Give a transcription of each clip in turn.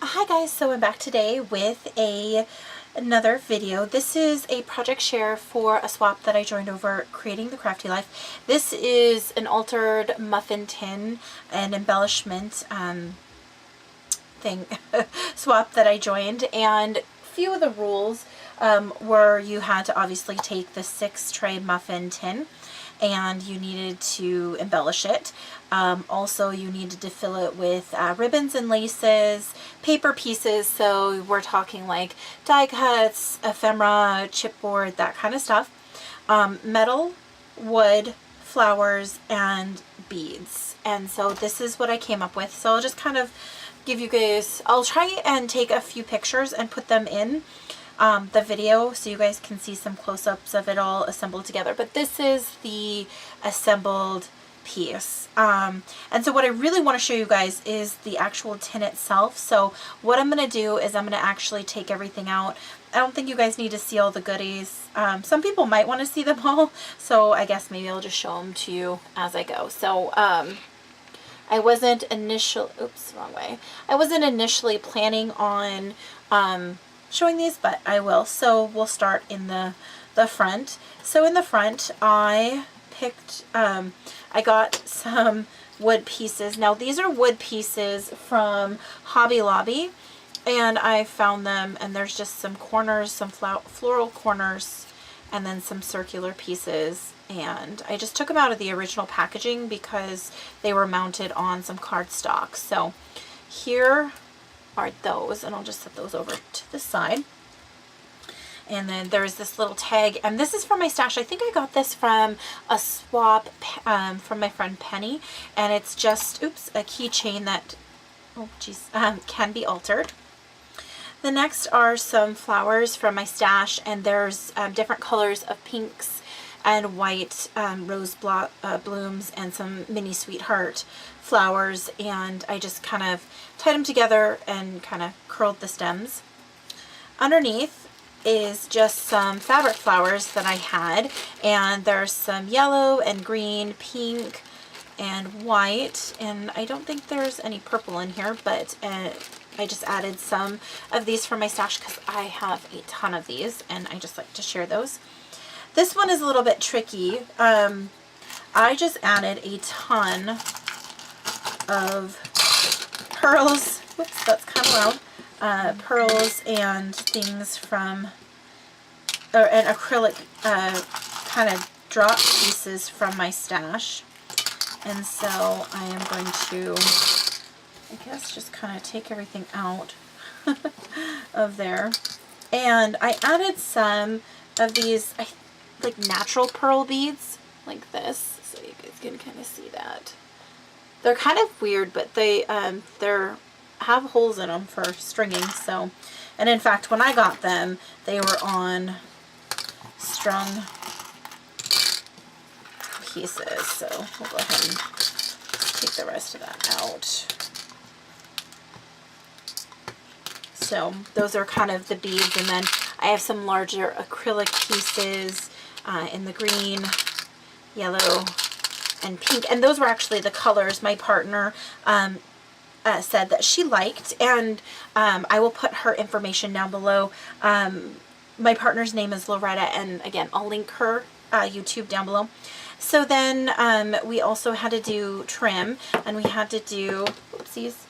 Hi guys, so I'm back today with another video. This is a project share for a swap that I joined over Creating the Crafty Life. This is an altered muffin tin and embellishment thing swap that I joined, and a few of the rules were you had to obviously take the 6-tray muffin tin and you needed to embellish it. Also, you needed to fill it with ribbons and laces, paper pieces, so we're talking like die cuts, ephemera, chipboard, that kind of stuff. Metal, wood, flowers, and beads. And so this is what I came up with. So I'll just kind of give you guys, I'll try and take a few pictures and put them in the video so you guys can see some close-ups of it all assembled together. But this is the assembled piece. And so what I really want to show you guys is the actual tin itself. So what I'm going to do is I'm going to actually take everything out. I don't think you guys need to see all the goodies. Some people might want to see them all, so I guess maybe I'll just show them to you as I go. So I wasn't initially, oops, wrong way. I wasn't initially planning on showing these, but I will. So we'll start in the front. So in the front, I picked, I got some wood pieces. Now these are wood pieces from Hobby Lobby, and I found them, and there's just some corners, some floral corners, and then some circular pieces. And I just took them out of the original packaging because they were mounted on some cardstock. So here are those, and I'll just set those over to the side. And then there's this little tag, and this is from my stash. I think I got this from a swap from my friend Penny, and it's just, oops, a keychain that, oh geez, can be altered. The next are some flowers from my stash, and there's different colors of pinks and white rose blooms and some mini sweetheart flowers, and I just kind of tied them together and kind of curled the stems. Underneath is just some fabric flowers that I had, and there's some yellow and green, pink and white, and I don't think there's any purple in here, but I just added some of these from my stash because I have a ton of these and I just like to share those. This one is a little bit tricky. I just added a ton of pearls. Whoops, that's kind of loud. Pearls and things from, and acrylic kind of drop pieces from my stash. And so I am going to, I guess, just kind of take everything out of there. And I added some of these like natural pearl beads like this, so you guys can kind of see that. They're kind of weird, but they're have holes in them for stringing. So, and in fact, when I got them, they were on strung pieces. So we'll go ahead and take the rest of that out. So those are kind of the beads, and then I have some larger acrylic pieces in the green, yellow, and pink, and those were actually the colors my partner said that she liked, and I will put her information down below. My partner's name is Loretta, and again, I'll link her YouTube down below. So then we also had to do trim, and we had to do, oopsies,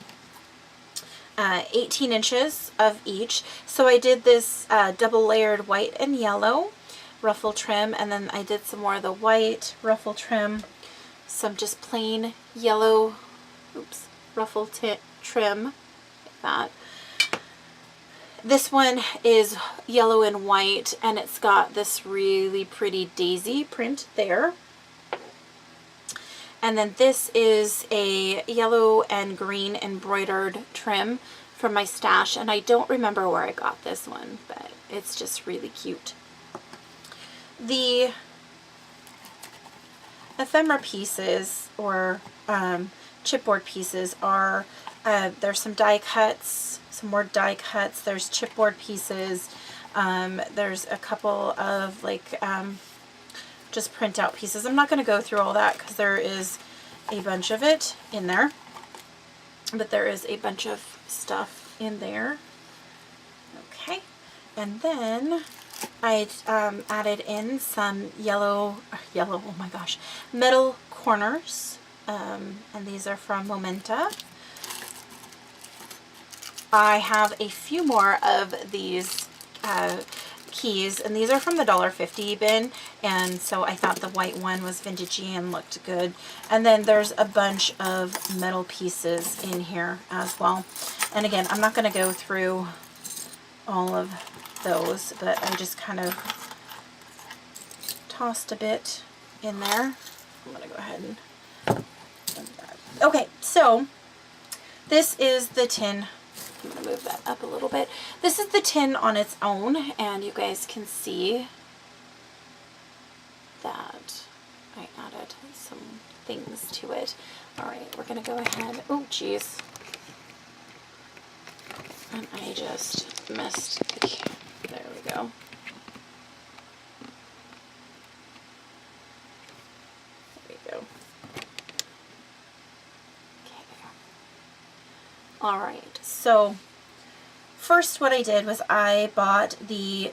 18 inches of each. So I did this double layered white and yellow ruffle trim, and then I did some more of the white ruffle trim, some just plain yellow, oops, ruffle trim, like that. This one is yellow and white, and it's got this really pretty daisy print there. And then this is a yellow and green embroidered trim from my stash, and I don't remember where I got this one, but it's just really cute. The ephemera pieces, or chipboard pieces, are there's some die cuts, some more die cuts, there's chipboard pieces, there's a couple of like just print out pieces. I'm not going to go through all that because there is a bunch of it in there, but there is a bunch of stuff in there. Okay, and then I added in some yellow, oh my gosh, metal corners, and these are from Momenta. I have a few more of these keys, and these are from the $1.50 bin, and so I thought the white one was vintagey and looked good. And then there's a bunch of metal pieces in here as well. And again, I'm not going to go through all of those, but I just kind of tossed a bit in there. I'm going to go ahead and... Okay, so this is the tin. I'm going to move that up a little bit. This is the tin on its own, and you guys can see that I added some things to it. Alright, we're going to go ahead. Oh, geez. And I just missed the key. There we go. There we go. Okay. Alright, so first what I did was I bought the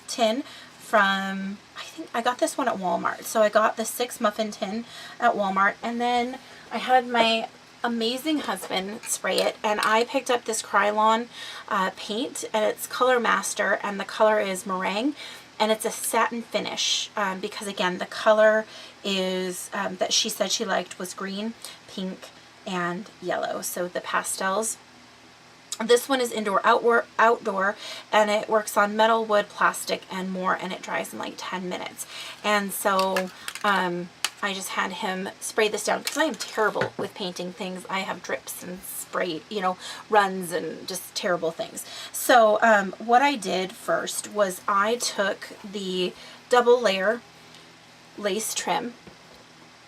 tin from, I think I got this one at Walmart. So I got the 6 muffin tin at Walmart, and then I had my amazing husband spray it, and I picked up this Krylon paint, and it's Color Master, and the color is meringue, and it's a satin finish, because again the color is that she said she liked was green, pink, and yellow, so the pastels. This one is indoor, outdoor, and it works on metal, wood, plastic, and more, and it dries in like 10 minutes. And so I just had him spray this down because I am terrible with painting things. I have drips and spray, you know, runs and just terrible things. So what I did first was I took the double layer lace trim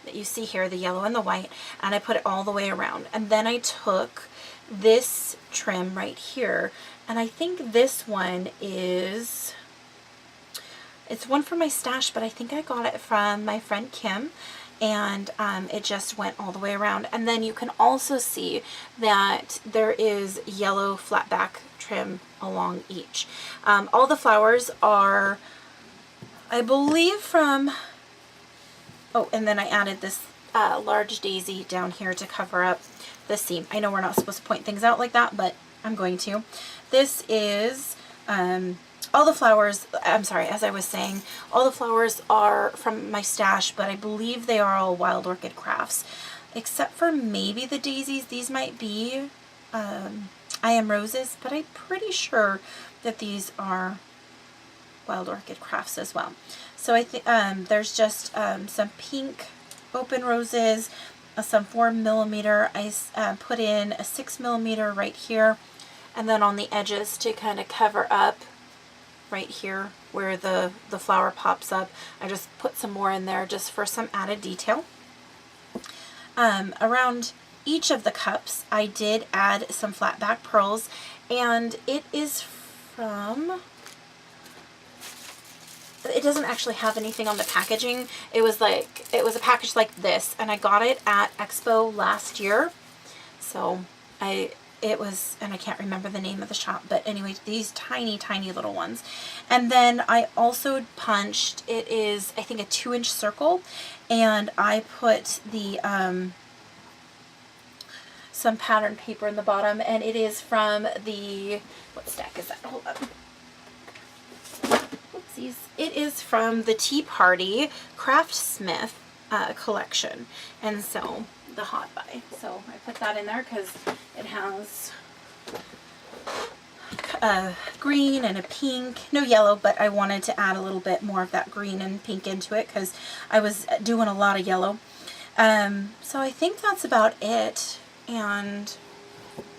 that you see here, the yellow and the white, and I put it all the way around. And then I took this trim right here, and I think this one is... It's one from my stash, but I think I got it from my friend Kim, and it just went all the way around. And then you can also see that there is yellow flat back trim along each. All the flowers are, I believe, from... Oh, and then I added this large daisy down here to cover up the seam. I know we're not supposed to point things out like that, but I'm going to. This is... all the flowers, I'm sorry, as I was saying, all the flowers are from my stash, but I believe they are all Wild Orchid Crafts. Except for maybe the daisies. These might be I Am Roses, but I'm pretty sure that these are Wild Orchid Crafts as well. So I think there's just some pink open roses, some 4mm. I put in a 6mm right here, and then on the edges to kind of cover up right here where the flower pops up, I just put some more in there just for some added detail. Around each of the cups I did add some flat back pearls, and it is from... It doesn't actually have anything on the packaging. It was a package like this, and I got it at Expo last year. So it was, and I can't remember the name of the shop, but anyway, these tiny, tiny little ones. And then I also punched, it is, I think, a 2-inch circle, and I put the, some pattern paper in the bottom, and it is from the, what stack is that? Hold up. Oopsies. It is from the Tea Party Craftsmith collection, and so the hot buy. So I put that in there because it has a green and a pink, no yellow, but I wanted to add a little bit more of that green and pink into it because I was doing a lot of yellow. So I think that's about it, and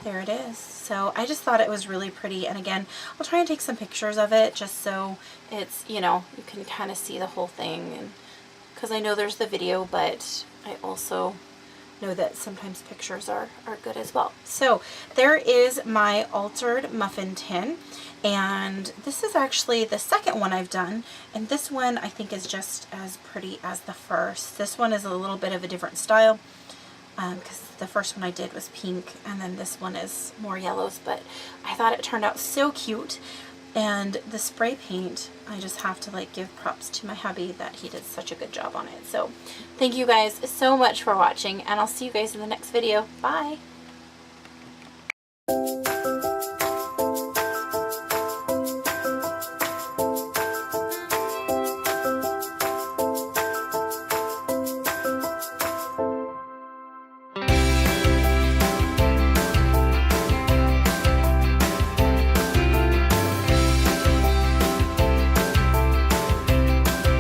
there it is. So I just thought it was really pretty, and again, I'll try and take some pictures of it just so it's, you know, you can kind of see the whole thing, and because I know there's the video, but I also know that sometimes pictures are good as well. So there is my altered muffin tin, And this is actually the second one I've done, and this one I think is just as pretty as the first. This one is a little bit of a different style because the first one I did was pink, and then this one is more yellows, but I thought it turned out so cute. And the spray paint, I just have to like give props to my hubby that he did such a good job on it. So thank you guys so much for watching, and I'll see you guys in the next video. Bye!